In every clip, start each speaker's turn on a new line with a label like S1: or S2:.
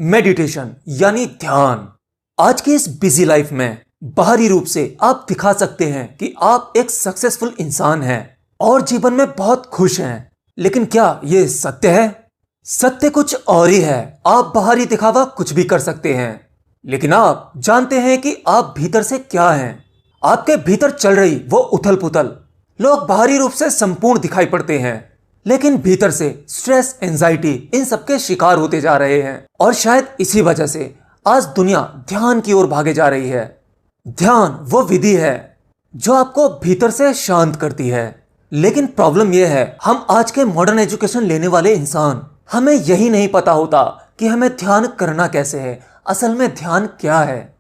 S1: Meditation यानी ध्यान। आज की इस बिजी लाइफ में बाहरी रूप से आप दिखा सकते हैं कि आप एक सक्सेसफुल इंसान हैं और जीवन में बहुत खुश हैं, लेकिन क्या ये सत्य है? सत्य कुछ और ही है। आप बाहरी दिखावा कुछ भी कर सकते हैं, लेकिन आप जानते हैं कि आप भीतर से क्या हैं? आपके भीतर चल रही वो उथल पुथल। लोग बाहरी रूप से संपूर्ण दिखाई पड़ते हैं, लेकिन भीतर से स्ट्रेस, एंजाइटी, इन सबके शिकार होते जा रहे हैं। और शायद इसी वजह से आज दुनिया ध्यान की ओर भागे जा रही है। ध्यान वो विधि है जो आपको भीतर से शांत करती है। लेकिन प्रॉब्लम यह है, हम आज के मॉडर्न एजुकेशन लेने वाले इंसान, हमें यही नहीं पता होता कि हमें ध्यान करना कैसे है। असल में ध्यान क्या है?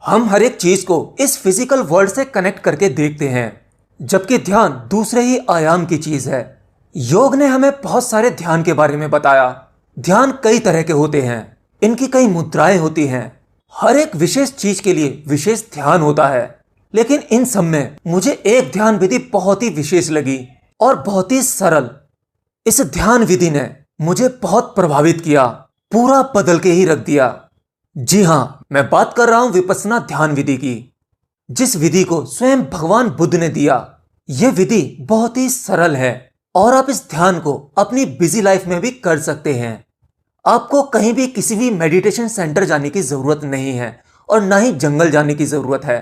S1: हम हर एक चीज को इस फिजिकल वर्ल्ड से कनेक्ट करके देखते हैं, जबकि ध्यान दूसरे ही आयाम की चीज है। योग ने हमें बहुत सारे ध्यान के बारे में बताया। ध्यान कई तरह के होते हैं, इनकी कई मुद्राएं होती हैं। हर एक विशेष चीज के लिए विशेष ध्यान होता है, लेकिन इन सब में मुझे एक ध्यान विधि बहुत ही विशेष लगी और बहुत ही सरल। इस ध्यान विधि ने मुझे बहुत प्रभावित किया, पूरा बदल के ही रख दिया। जी हाँ, मैं बात कर रहा हूं विपश्यना ध्यान विधि की, जिस विधि को स्वयं भगवान बुद्ध ने दिया। यह विधि बहुत ही सरल है और आप इस ध्यान को अपनी बिजी लाइफ में भी कर सकते हैं। आपको कहीं भी किसी भी मेडिटेशन सेंटर जाने की जरूरत नहीं है और ना ही जंगल जाने की जरूरत है।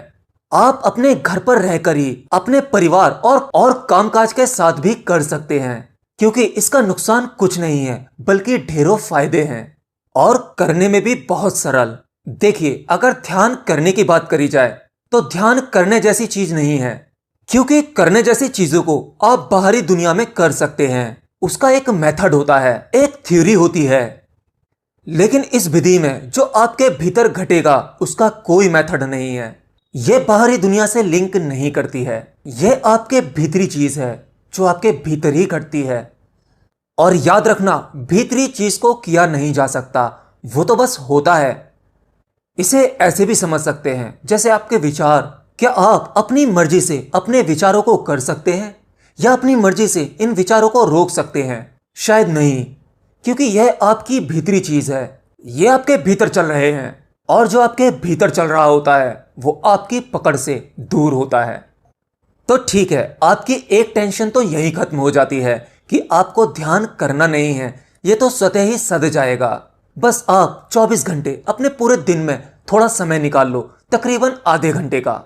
S1: आप अपने घर पर रहकर ही अपने परिवार और कामकाज के साथ भी कर सकते हैं, क्योंकि इसका नुकसान कुछ नहीं है बल्कि ढेरों फायदे हैं और करने में भी बहुत सरल। देखिए, अगर ध्यान करने की बात करी जाए तो ध्यान करने जैसी चीज नहीं है, क्योंकि करने जैसी चीजों को आप बाहरी दुनिया में कर सकते हैं। उसका एक मेथड होता है, एक थ्योरी होती है, लेकिन इस विधि में जो आपके भीतर घटेगा उसका कोई मेथड नहीं है। यह बाहरी दुनिया से लिंक नहीं करती है। यह आपके भीतरी चीज है जो आपके भीतर ही घटती है। और याद रखना, भीतरी चीज को किया नहीं जा सकता, वो तो बस होता है। इसे ऐसे भी समझ सकते हैं जैसे आपके विचार। क्या आप अपनी मर्जी से अपने विचारों को कर सकते हैं या अपनी मर्जी से इन विचारों को रोक सकते हैं? शायद नहीं, क्योंकि यह आपकी भीतरी चीज है। यह आपके भीतर चल रहे हैं और जो आपके भीतर चल रहा होता है वो आपकी पकड़ से दूर होता है। तो ठीक है, आपकी एक टेंशन तो यही खत्म हो जाती है कि आपको ध्यान करना नहीं है। यह तो स्वतः ही सध जाएगा। बस आप 24 घंटे अपने पूरे दिन में थोड़ा समय निकाल लो, तकरीबन आधे घंटे का,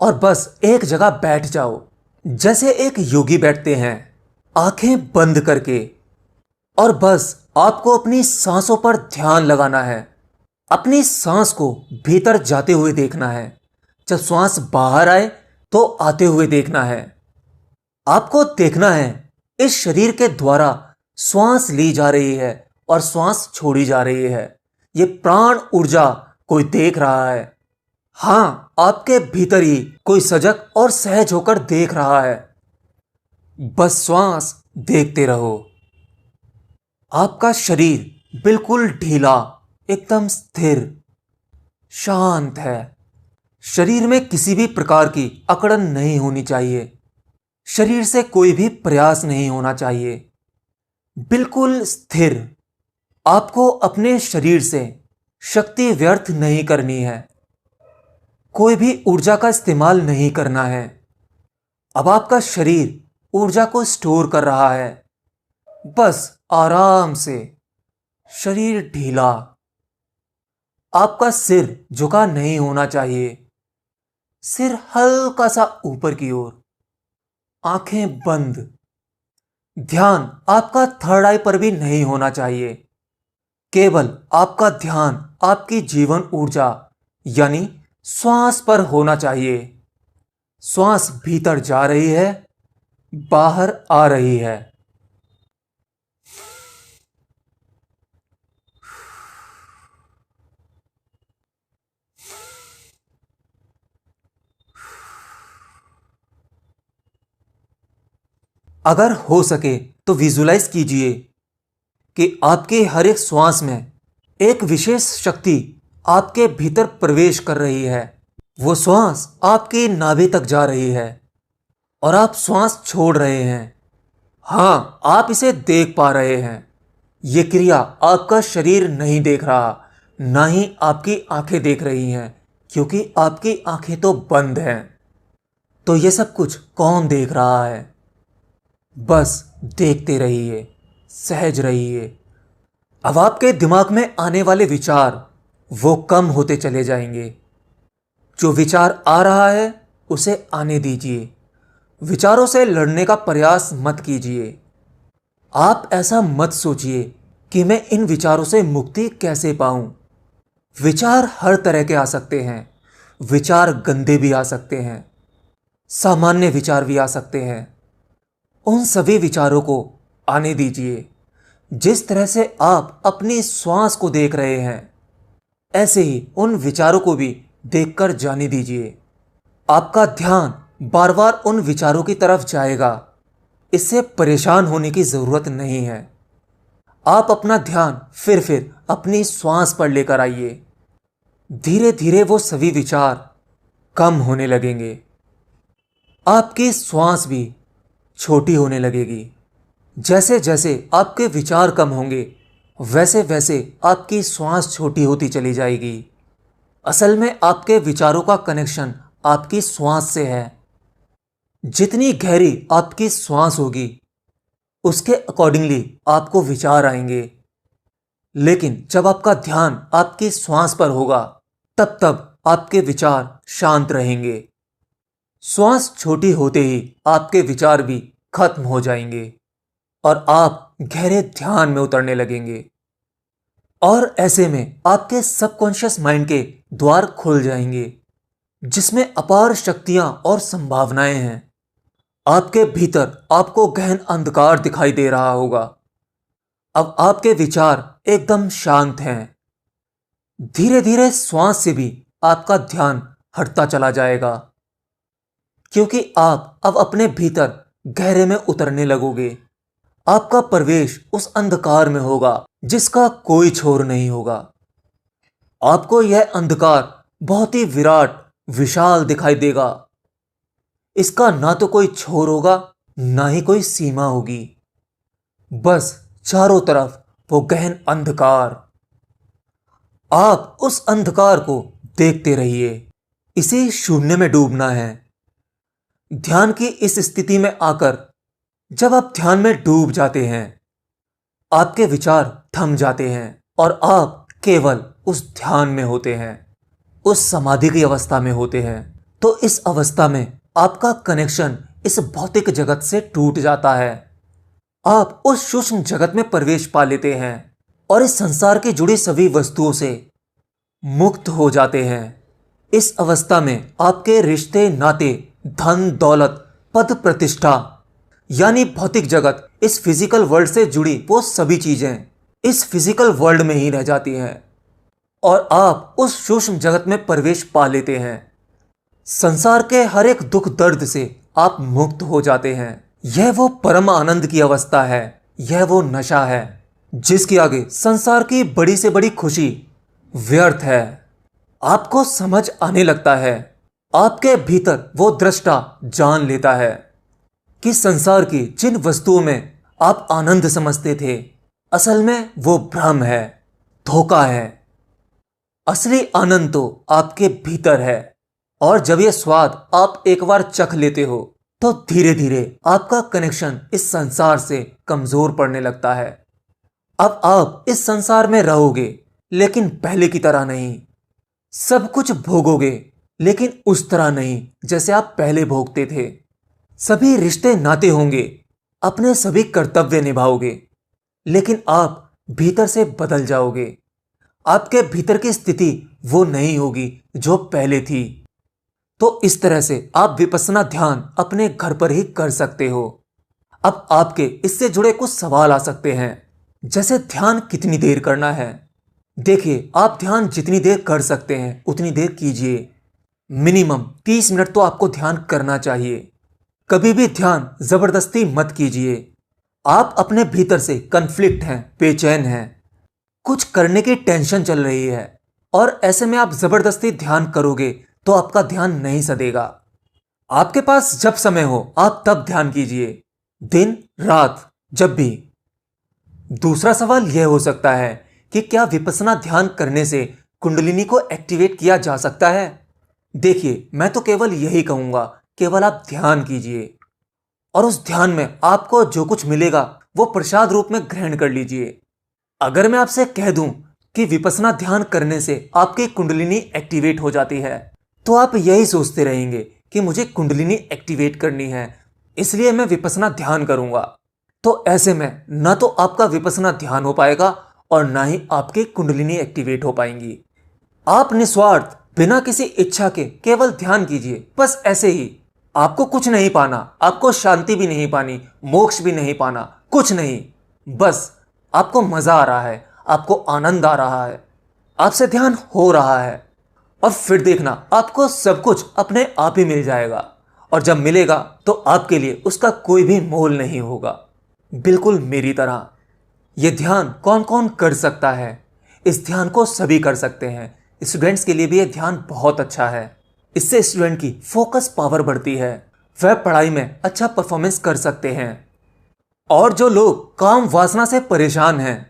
S1: और बस एक जगह बैठ जाओ जैसे एक योगी बैठते हैं, आंखें बंद करके। और बस आपको अपनी सांसों पर ध्यान लगाना है। अपनी सांस को भीतर जाते हुए देखना है। जब सांस बाहर आए तो आते हुए देखना है। आपको देखना है इस शरीर के द्वारा श्वास ली जा रही है और श्वास छोड़ी जा रही है। ये प्राण ऊर्जा कोई देख रहा है। हाँ, आपके भीतर ही कोई सजग और सहज होकर देख रहा है। बस श्वास देखते रहो। आपका शरीर बिल्कुल ढीला, एकदम स्थिर, शांत है। शरीर में किसी भी प्रकार की अकड़न नहीं होनी चाहिए। शरीर से कोई भी प्रयास नहीं होना चाहिए। बिल्कुल स्थिर। आपको अपने शरीर से शक्ति व्यर्थ नहीं करनी है। कोई भी ऊर्जा का इस्तेमाल नहीं करना है। अब आपका शरीर ऊर्जा को स्टोर कर रहा है। बस आराम से, शरीर ढीला। आपका सिर झुका नहीं होना चाहिए। सिर हल्का सा ऊपर की ओर, आंखें बंद। ध्यान आपका थर्ड आई पर भी नहीं होना चाहिए। केवल आपका ध्यान आपकी जीवन ऊर्जा यानी श्वास पर होना चाहिए। श्वास भीतर जा रही है, बाहर आ रही है। अगर हो सके तो विजुलाइज कीजिए कि आपके हर एक श्वास में एक विशेष शक्ति आपके भीतर प्रवेश कर रही है। वो श्वास आपकी नाभि तक जा रही है और आप श्वास छोड़ रहे हैं। हाँ, आप इसे देख पा रहे हैं। ये क्रिया आपका शरीर नहीं देख रहा, ना ही आपकी आंखें देख रही हैं, क्योंकि आपकी आंखें तो बंद हैं। तो ये सब कुछ कौन देख रहा है? बस देखते रहिए, सहज रहिए। अब आपके दिमाग में आने वाले विचार वो कम होते चले जाएंगे। जो विचार आ रहा है उसे आने दीजिए। विचारों से लड़ने का प्रयास मत कीजिए। आप ऐसा मत सोचिए कि मैं इन विचारों से मुक्ति कैसे पाऊं। विचार हर तरह के आ सकते हैं। विचार गंदे भी आ सकते हैं, सामान्य विचार भी आ सकते हैं। उन सभी विचारों को आने दीजिए। जिस तरह से आप अपनी श्वास को देख रहे हैं, ऐसे ही उन विचारों को भी देखकर जाने दीजिए। आपका ध्यान बार बार उन विचारों की तरफ जाएगा। इससे परेशान होने की जरूरत नहीं है। आप अपना ध्यान फिर अपनी श्वास पर लेकर आइए। धीरे धीरे वो सभी विचार कम होने लगेंगे। आपकी श्वास भी छोटी होने लगेगी। जैसे जैसे आपके विचार कम होंगे, वैसे वैसे आपकी श्वास छोटी होती चली जाएगी। असल में आपके विचारों का कनेक्शन आपकी श्वास से है। जितनी गहरी आपकी श्वास होगी, उसके अकॉर्डिंगली आपको विचार आएंगे। लेकिन जब आपका ध्यान आपकी श्वास पर होगा, तब आपके विचार शांत रहेंगे। श्वास छोटी होते ही आपके विचार भी खत्म हो जाएंगे और आप गहरे ध्यान में उतरने लगेंगे। और ऐसे में आपके सबकॉन्शियस माइंड के द्वार खुल जाएंगे, जिसमें अपार शक्तियां और संभावनाएं हैं। आपके भीतर आपको गहन अंधकार दिखाई दे रहा होगा। अब आपके विचार एकदम शांत हैं। धीरे धीरे श्वास से भी आपका ध्यान हटता चला जाएगा, क्योंकि आप अब अपने भीतर गहरे में उतरने लगोगे। आपका प्रवेश उस अंधकार में होगा जिसका कोई छोर नहीं होगा। आपको यह अंधकार बहुत ही विराट, विशाल दिखाई देगा। इसका ना तो कोई छोर होगा, ना ही कोई सीमा होगी। बस चारों तरफ वो गहन अंधकार। आप उस अंधकार को देखते रहिए। इसी शून्य में डूबना है। ध्यान की इस स्थिति में आकर जब आप ध्यान में डूब जाते हैं, आपके विचार थम जाते हैं और आप केवल उस ध्यान में होते हैं, उस समाधि की अवस्था में होते हैं। तो इस अवस्था में आपका कनेक्शन इस भौतिक जगत से टूट जाता है। आप उस सूक्ष्म जगत में प्रवेश पा लेते हैं और इस संसार की जुड़ी सभी वस्तुओं से मुक्त हो जाते हैं। इस अवस्था में आपके रिश्ते, नाते, धन, दौलत, पद, प्रतिष्ठा यानी भौतिक जगत, इस फिजिकल वर्ल्ड से जुड़ी वो सभी चीजें इस फिजिकल वर्ल्ड में ही रह जाती हैं और आप उस सूक्ष्म जगत में प्रवेश पा लेते हैं। संसार के हर एक दुख दर्द से आप मुक्त हो जाते हैं। यह वो परम आनंद की अवस्था है। यह वो नशा है जिसके आगे संसार की बड़ी से बड़ी खुशी व्यर्थ है। आपको समझ आने लगता है, आपके भीतर वो दृष्टा जान लेता है कि संसार की जिन वस्तुओं में आप आनंद समझते थे, असल में वो भ्रम है, धोखा है। असली आनंद तो आपके भीतर है। और जब ये स्वाद आप एक बार चख लेते हो, तो धीरे धीरे आपका कनेक्शन इस संसार से कमजोर पड़ने लगता है। अब आप इस संसार में रहोगे, लेकिन पहले की तरह नहीं। सब कुछ भोगोगे, लेकिन उस तरह नहीं जैसे आप पहले भोगते थे। सभी रिश्ते नाते होंगे, अपने सभी कर्तव्य निभाओगे, लेकिन आप भीतर से बदल जाओगे। आपके भीतर की स्थिति वो नहीं होगी जो पहले थी। तो इस तरह से आप विपश्यना ध्यान अपने घर पर ही कर सकते हो। अब आपके इससे जुड़े कुछ सवाल आ सकते हैं, जैसे ध्यान कितनी देर करना है। देखिए, आप ध्यान जितनी देर कर सकते हैं उतनी देर कीजिए। मिनिमम 30 मिनट तो आपको ध्यान करना चाहिए। कभी भी ध्यान जबरदस्ती मत कीजिए। आप अपने भीतर से कन्फ्लिक्ट हैं, बेचैन हैं, कुछ करने की टेंशन चल रही है, और ऐसे में आप जबरदस्ती ध्यान करोगे तो आपका ध्यान नहीं सधेगा। आपके पास जब समय हो आप तब ध्यान कीजिए, दिन रात जब भी। दूसरा सवाल यह हो सकता है कि क्या विपश्यना ध्यान करने से कुंडलिनी को एक्टिवेट किया जा सकता है? देखिए, मैं तो केवल यही कहूंगा, केवल आप ध्यान कीजिए और उस ध्यान में आपको जो कुछ मिलेगा वो प्रसाद रूप में ग्रहण कर लीजिए। अगर मैं आपसे कह दूं कि विपश्यना ध्यान करने से आपकी कुंडलिनी एक्टिवेट हो जाती है, तो आप यही सोचते रहेंगे कि मुझे कुंडलिनी एक्टिवेट करनी है, इसलिए मैं विपश्यना ध्यान करूंगा। तो ऐसे में ना तो आपका विपश्यना ध्यान हो पाएगा और ना ही आपकी कुंडलिनी एक्टिवेट हो पाएंगी। आप निस्वार्थ बिना किसी इच्छा के केवल ध्यान कीजिए, बस ऐसे ही। आपको कुछ नहीं पाना, आपको शांति भी नहीं पानी, मोक्ष भी नहीं पाना, कुछ नहीं। बस आपको मजा आ रहा है, आपको आनंद आ रहा है, आपसे ध्यान हो रहा है और फिर देखना आपको सब कुछ अपने आप ही मिल जाएगा। और जब मिलेगा तो आपके लिए उसका कोई भी मोल नहीं होगा, बिल्कुल मेरी तरह। यह ध्यान कौन कौन कर सकता है? इस ध्यान को सभी कर सकते हैं। स्टूडेंट्स के लिए भी यह ध्यान बहुत अच्छा है। इससे स्टूडेंट की फोकस पावर बढ़ती है, वह पढ़ाई में अच्छा परफॉर्मेंस कर सकते हैं। और जो लोग काम वासना से परेशान हैं,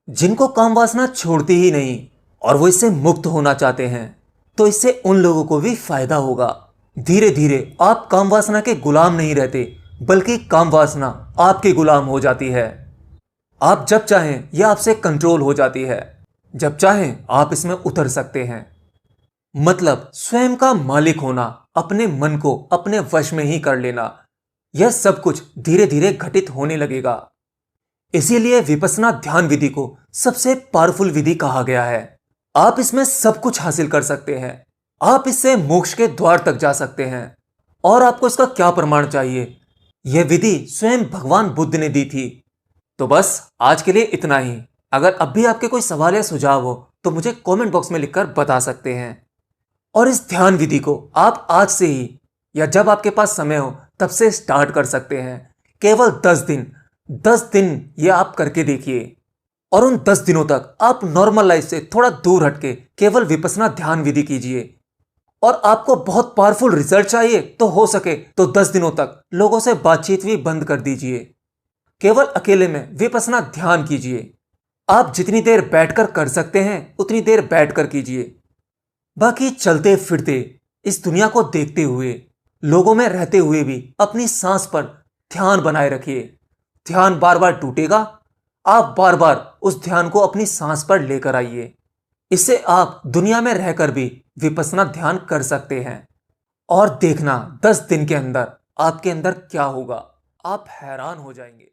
S1: जिनको काम वासना छोड़ती ही नहीं और वो इससे मुक्त होना चाहते हैं, तो इससे उन लोगों को भी फायदा होगा। धीरे धीरे आप काम वासना के गुलाम नहीं रहते, बल्कि काम वासना आपके गुलाम हो जाती है। आप जब चाहें यह आपसे कंट्रोल हो जाती है, जब चाहें आप इसमें उतर सकते हैं। मतलब स्वयं का मालिक होना, अपने मन को अपने वश में ही कर लेना, यह सब कुछ धीरे धीरे घटित होने लगेगा। इसीलिए विपश्यना ध्यान विधि को सबसे पावरफुल विधि कहा गया है। आप इसमें सब कुछ हासिल कर सकते हैं, आप इससे मोक्ष के द्वार तक जा सकते हैं। और आपको इसका क्या प्रमाण चाहिए? यह विधि स्वयं भगवान बुद्ध ने दी थी। तो बस आज के लिए इतना ही। अगर अब भी आपके कोई सवाल या सुझाव हो तो मुझे कमेंट बॉक्स में लिखकर बता सकते हैं। और इस ध्यान विधि को आप आज से ही या जब आपके पास समय हो तब से स्टार्ट कर सकते हैं। केवल 10 दिन ये आप करके देखिए और उन 10 दिनों तक आप नॉर्मल लाइफ से थोड़ा दूर हटके केवल विपश्यना ध्यान विधि कीजिए। और आपको बहुत पावरफुल रिजल्ट चाहिए तो हो सके तो 10 दिनों तक लोगों से बातचीत भी बंद कर दीजिए। केवल अकेले में विपश्यना ध्यान कीजिए। आप जितनी देर बैठकर कर सकते हैं उतनी देर बैठकर कीजिए। बाकी चलते फिरते इस दुनिया को देखते हुए, लोगों में रहते हुए भी अपनी सांस पर ध्यान बनाए रखिए। ध्यान बार बार टूटेगा, आप बार बार उस ध्यान को अपनी सांस पर लेकर आइए। इससे आप दुनिया में रहकर भी विपश्यना ध्यान कर सकते हैं। और देखना 10 दिन के अंदर आपके अंदर क्या होगा, आप हैरान हो जाएंगे।